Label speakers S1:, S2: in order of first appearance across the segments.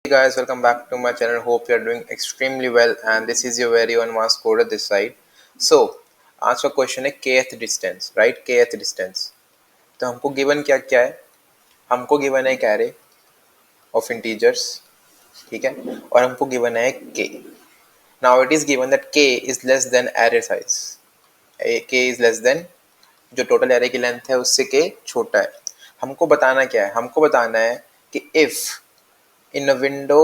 S1: Hey guys, welcome back to my channel. Hope you are doing extremely well and this is your very own mass coder this side. So आज का question है kth distance, right? kth distance तो हमको given क्या क्या है? हमको given है एक एरे ऑफ इंटीजर्स, ठीक है, और हमको गिवन है k. Now it is given that k is less than array size. k is less than, जो टोटल एरे की लेंथ है उससे k छोटा है. हमको बताना क्या है? हमको बताना है कि if in a window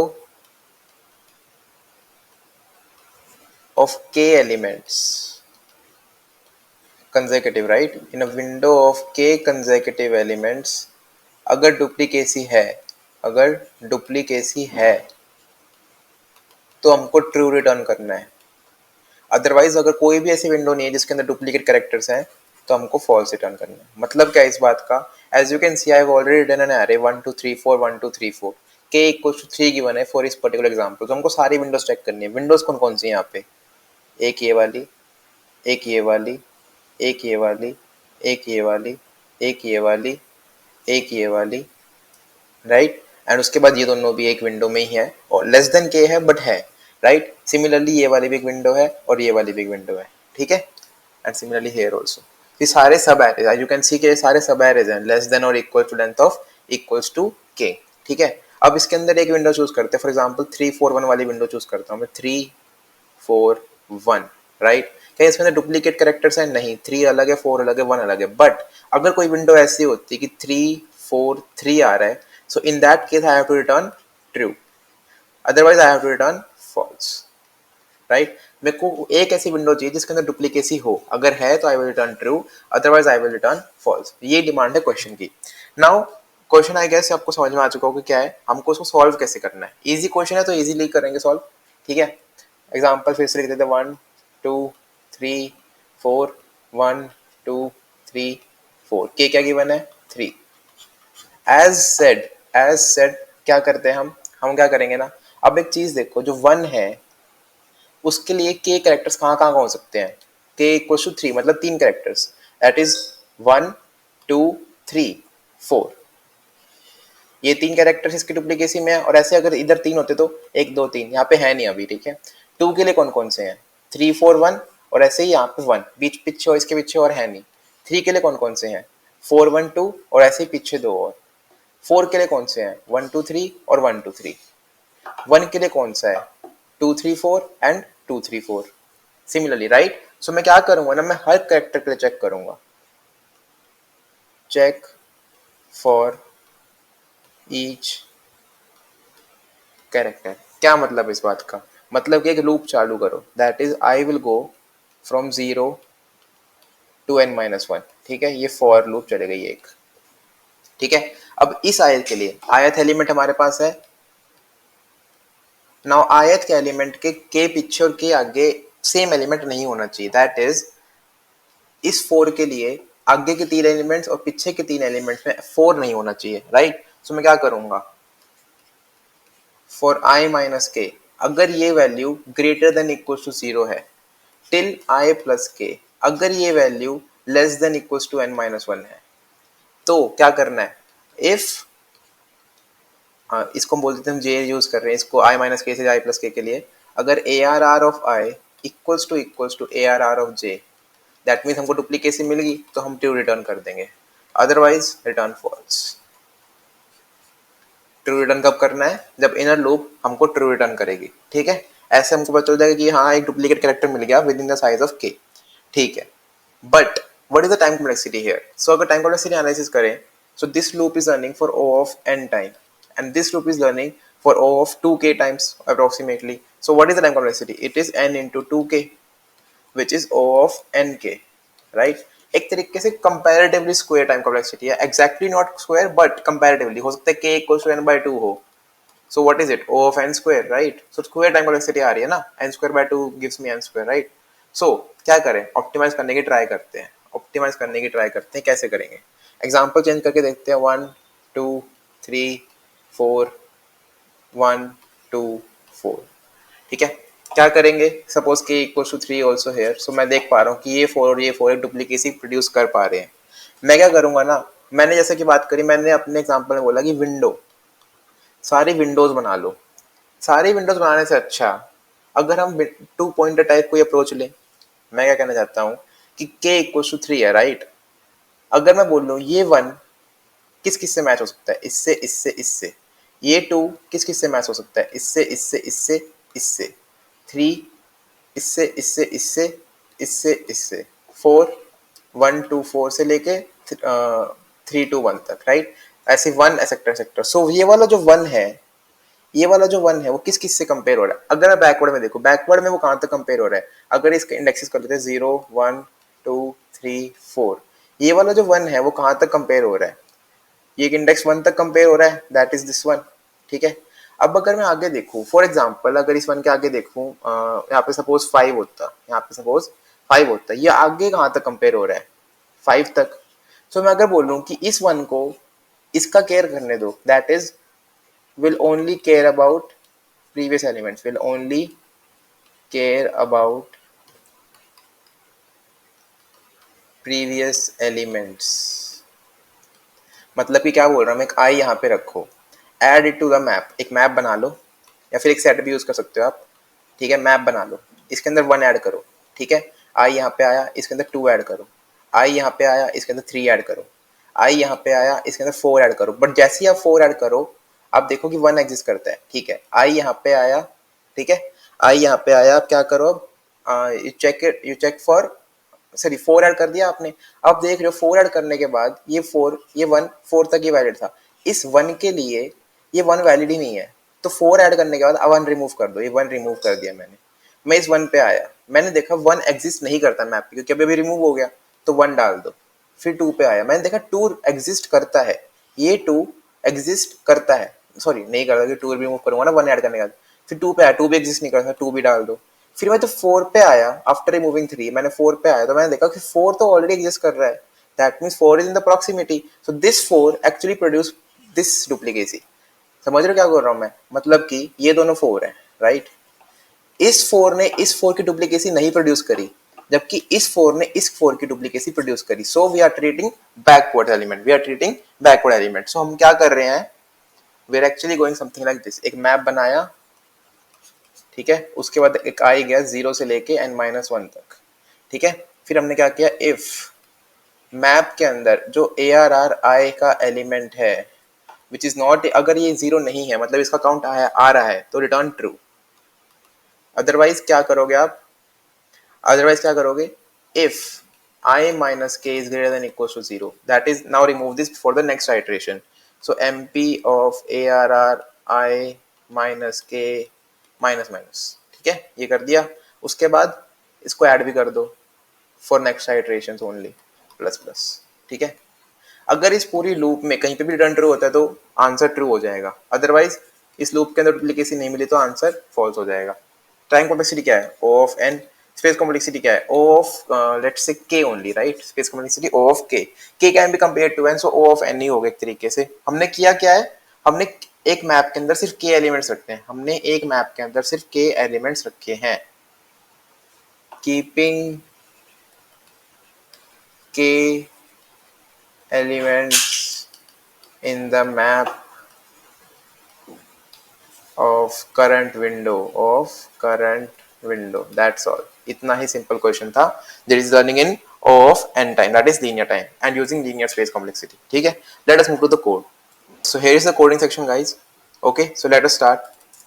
S1: of k elements consecutive, right? In a window of k consecutive elements अगर डुप्लीकेसी है तो हमको ट्रू रिटर्न करना है. अदरवाइज अगर कोई भी ऐसी विंडो नहीं है जिसके अंदर डुप्लीकेट कैरेक्टर्स हैं तो हमको फॉल्स रिटर्न करना है. मतलब क्या इस बात का? As you can see I have already written an array 1 2 3 4 1 2 3 4 k equal to 3 given है फॉर इस पर्टिकुलर एग्जांपल. तो हमको सारी विंडोज चेक करनी है. विंडोज कौन कौन सी हैं यहाँ पे? एक ये वाली, एक ये वाली, एक ये वाली, एक ये वाली, एक ये वाली, एक ये वाली, राइट? एंड उसके बाद ये दोनों भी एक विंडो में ही है और लेस देन के है बट है, राइट? सिमिलरली ये वाली भी एक विंडो है और ये वाली भी एक विंडो है, ठीक है? And similarly here also. ये सारे सब एरेज, यू कैन सी के सारे सब एरेज हैं लेस देन और equal to length of equals to k, ठीक है? अब इसके अंदर एक विंडो चूज करते हैं. फॉर एग्जांपल 3 4 1 वाली विंडो चूज करता हूँ मैं. 3 4 1, राइट? क्या इसके अंदर डुप्लीकेट कैरेक्टर्स हैं? नहीं. 3 अलग है, 4 अलग है, 1 अलग है. बट अगर कोई विंडो ऐसी होती कि 3 4 3 आ रहा है, so in that case I have to return true, otherwise I have to return false, right? मेरे को एक ऐसी विंडो चाहिए जिसके अंदर डुप्लीकेसी हो. अगर है तो I will return true, otherwise I will return false. ये डिमांड है क्वेश्चन की. नाउ क्वेश्चन आई गेस आपको समझ में आ चुका होगा कि क्या है, हमको उसको सॉल्व कैसे करना है. इजी क्वेश्चन है तो इजीली करेंगे सॉल्व, ठीक है? एग्जांपल फिर से लिख देते हैं 1 2 3 4 1 2 3 4. के क्या गिवन है? 3. एज सेड क्या करते हैं हम क्या करेंगे ना. अब एक चीज देखो, जो 1 है उसके लिए के कैरेक्टर्स कहाँ कहाँ हो सकते हैं? के इक्वल टू 3 मतलब 3 कैरेक्टर्स, दैट इज 1 2 3 4. ये 3 कैरेक्टर्स इसकी डुप्लीकेसी में है. और ऐसे अगर इधर 3 होते तो 1 2 3, यहाँ पे है नहीं अभी, ठीक है? 2 के लिए कौन कौन से हैं? 3 4 1 और ऐसे ही यहाँ पे 1 बीच पीछे और इसके पीछे और है नहीं. 3 के लिए कौन कौन से हैं? 4 1 2 और ऐसे ही पीछे 2 और. 4 के लिए कौन से हैं? 1 2 3 और 1 2 3. 1 के लिए कौन सा है? 2 3 4 एंड 2 3 4. Similarly, right? सो मैं क्या करूंगा ना, मैं हर कैरेक्टर के लिए चेक करूंगा. Check for each character. क्या मतलब इस बात का? मतलब कि एक लूप चालू करो, that is I will go from 0 to n-1, ठीक है? ये फॉर लूप चलेगा ये एक, ठीक है? अब इस आयत के लिए आयत एलिमेंट हमारे पास है. नाउ आयत के एलिमेंट के पीछे और के आगे सेम एलिमेंट नहीं होना चाहिए. दैट इज इस 4 के लिए आगे के 3 एलिमेंट्स और पीछे के 3 एलिमेंट्स में 4 नहीं होना चाहिए, राइट? सो मैं क्या करूंगा, फॉर i माइनस के, अगर ये value greater than equal to 0 है, टिल i प्लस के, अगर ये value less than equal to n-1 है, तो क्या करना है? इफ इसको बोल देते हैं, हम जे यूज कर रहे हैं इसको i माइनस के से i प्लस के के लिए. अगर ARR of i equals to ARR of j, that means हमको डुप्लीकेसी मिल गई तो हम ट्रू रिटर्न कर देंगे, अदरवाइज रिटर्न फॉल्स. ट्रू रिटर्न कब करना है? जब इनर लूप हमको ट्रू रिटर्न करेगी, ठीक है? ऐसे हमको पता चल जाएगा कि हाँ एक डुप्लीकेट कैरेक्टर मिल गया within the size of k, ठीक है? But what is the time complexity here? So अगर टाइम कॉम्प्लेक्सिटी एनालिसिस करें, so this loop is running for O of n time and this loop is learning for O of 2k times approximately. So what is the time complexity? It is n into 2k, which is O of nk, right? एक तरीके से comparatively square time complexity है, exactly not square but comparatively. हो सकता है k equals to n by 2 हो. So what is it? O of n square, right? So square time complexity आ रही है ना, n square by 2 gives me n square, right? So क्या करें? Optimise करने की ट्राई करते हैं. कैसे करेंगे? एग्जाम्पल चेंज करके देखते हैं. 1 2 3 4 1 2 4, ठीक है? क्या करेंगे? सपोज के इक्वल टू 3 ऑल्सो हेयर. सो मैं देख पा रहा हूँ कि ये 4 और ये 4 एक डुप्लीकेसी प्रोड्यूस कर पा रहे हैं. मैं क्या करूंगा ना, मैंने जैसे कि बात करी, मैंने अपने एग्जांपल में बोला कि विंडो, सारी विंडोज बना लो. सारी विंडोज बनाने से अच्छा अगर हम टू पॉइंटर टाइप कोई अप्रोच लें। मैं क्या कहना चाहता हूँ कि k इक्वल टू 3 है, राइट। अगर मैं बोल लूँ ये 1 किस किस से मैच हो सकता है, इससे इससे इससे। ये 2 किस किस से मैच हो सकता है, इससे इससे इससे इससे। 3 इससे इससे इससे इससे इससे। 4 1 2 4 से लेके 3 2 1 तक, राइट। ऐसे 1 सेक्टर सेक्टर। सो ये वाला जो 1 है, ये वाला जो 1 है वो किस किस से कंपेयर हो रहा है। अगर मैं बैकवर्ड में देखो, बैकवर्ड में वो कहाँ तक कंपेयर हो रहा है। अगर इसके इंडेक्सेस कर लेते हैं 0 1 2 3 4, ये वाला जो 1 है वो कहाँ तक कंपेयर हो रहा है, ये इंडेक्स 1 तक कंपेयर हो रहा है, दैट इज दिस 1। ठीक है। अब अगर मैं आगे देखूं, फॉर एग्जांपल अगर इस 1 के आगे देखूं, यहाँ पे सपोज 5 होता, यहाँ पे सपोज 5 होता, ये आगे कहाँ तक कंपेयर हो रहा है, 5 तक। सो मैं अगर बोलूं कि इस 1 को इसका केयर करने दो, that is will only care about previous elements, will only care about previous elements। मतलब कि क्या बोल रहा हूँ मैं, एक आई यहाँ पे रखो, add it to the map, एक मैप बना लो, या फिर एक सेट भी यूज कर सकते हो आप। ठीक है, मैप बना लो, इसके अंदर 1 ऐड करो। ठीक है, आई यहाँ पे आया, इसके अंदर 2 ऐड करो। आई यहाँ पे आया, इसके अंदर 3 ऐड करो। आई यहाँ पे आया, इसके अंदर 4 ऐड करो। बट जैसे ही आप 4 ऐड करो, आप देखो कि 1 एग्जिस्ट करता है। ठीक है, आई यहाँ पे आया, ठीक है, आई यहाँ पे आया, आप क्या करो, you check it, you check for, sorry 4 add कर दिया आपने। अब देख रहे हो 4 ऐड करने के बाद ये 4, ये 1, 4 तक ये वैलिड था, इस 1 के लिए ये 1 वैलिड ही नहीं है। तो 4 ऐड करने के बाद अब 1 रिमूव कर दो, ये 1 रिमूव कर दिया मैंने। मैं इस 1 पे आया, मैंने देखा 1 एग्जिस्ट नहीं करता मैप पे, क्योंकि अभी रिमूव हो गया, तो 1 डाल दो। फिर 2 पे आया, मैंने देखा 2 एग्जिस्ट करता है, ये 2 एग्जिस्ट करता है, सॉरी नहीं करता, कि 2 रिमूव करूंगा ना 1 ऐड करने के बाद। फिर 2 पे आया, 2 भी एग्जिस्ट नहीं करता, 2 भी डाल दो। फिर मैं तो 4 पे आया, आफ्टर रिमूविंग 3 मैंने 4 पे आया, तो मैंने देखा कि 4 तो ऑलरेडी एग्जिस्ट कर रहा है, that means 4 is in the proximity, so this 4 actually produce this duplicacy. समझ रहे हो क्या बोल रहा हूं मैं, मतलब कि ये दोनों 4 हैं, राइट। इस 4 ने इस 4 की डुप्लीकेसी नहीं प्रोड्यूस करी, जबकि इस 4 ने इस 4 की डुप्लीकेसी प्रोड्यूस करी। So we are treating backward element, we are treating backward element. So हम क्या कर रहे हैं, we are actually going something like this. एक मैप बनाया, ठीक है, उसके बाद एक आई गया 0 से लेके n-1 तक। ठीक है, फिर हमने क्या किया, इफ मैप के अंदर जो ARR का एलिमेंट है विच इज नॉट, अगर ये 0 नहीं है मतलब इसका काउंट आ रहा है, तो रिटर्न ट्रू। अदरवाइज क्या करोगे आप, अदरवाइज क्या करोगे, if I minus k is greater than equals to 0, that is, now remove this for the next iteration, so MP of ARR I minus k minus minus. ठीक है, ये कर दिया, उसके बाद इसको ऐड भी कर दो for next iteration only, plus plus. ठीक है, अगर इस पूरी लूप में कहीं पे भी रिटर्न ट्रू होता है तो आंसर ट्रू हो जाएगा, अदरवाइज इस लूप के अंदर डुप्लीकेसी नहीं मिली तो आंसर फॉल्स हो जाएगा। टाइम कॉम्प्लेक्सिटी क्या है, O of n। Space complexity क्या है, O of let's say k only, right. Space complexity O of k, k can be compare to n, so O of n ही होगा एक तरीके से। हमने किया क्या है, हमने एक मैप के अंदर सिर्फ k एलिमेंट्स रखते हैं, हमने एक मैप के अंदर सिर्फ k एलिमेंट्स रखे हैं। Keeping k elements in the map of current window, that's all। इतना ही सिंपल क्वेश्चन था। there is learning in O of n time, that is linear time, and using linear space complexity। ठीक है, let us move to the code। so here is the coding section guys। okay, so let us start।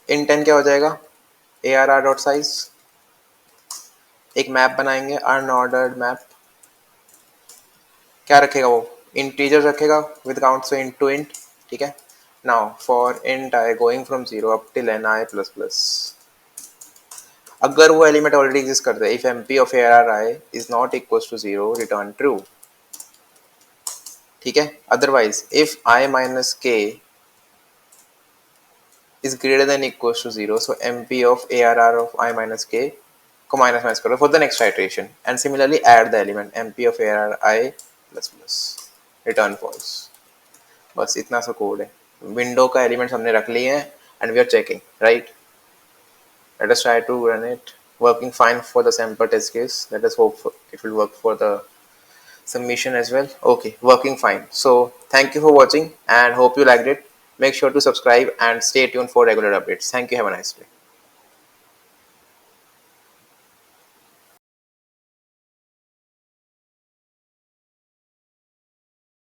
S1: int 10 क्या हो जाएगा, arr dot size, एक map बनाएंगे unordered map. क्या रखेगा वो, इंटीजर रखेगा with count, so into int. ठीक है, now for int I going from 0 up till ni plus plus. अगर वो एलिमेंट ऑलरेडी एग्जिस्ट करता है, if mp of arri is not equals to 0 return true. ठीक है, otherwise if i minus k is greater than equals to 0, so mp of arr of i minus k को minus minus करो for the next iteration, and similarly add the element mp of arri plus plus, return false. बस इतना सा code है। Window का elements हमने रख लिए हैं and we are checking, right. let us try to run it, working fine for the sample test case, let us hope it will work for the submission as well। okay, working fine, so thank you for watching and hope you liked it। Make sure to subscribe and stay tuned for regular updates. Thank you. Have a nice day.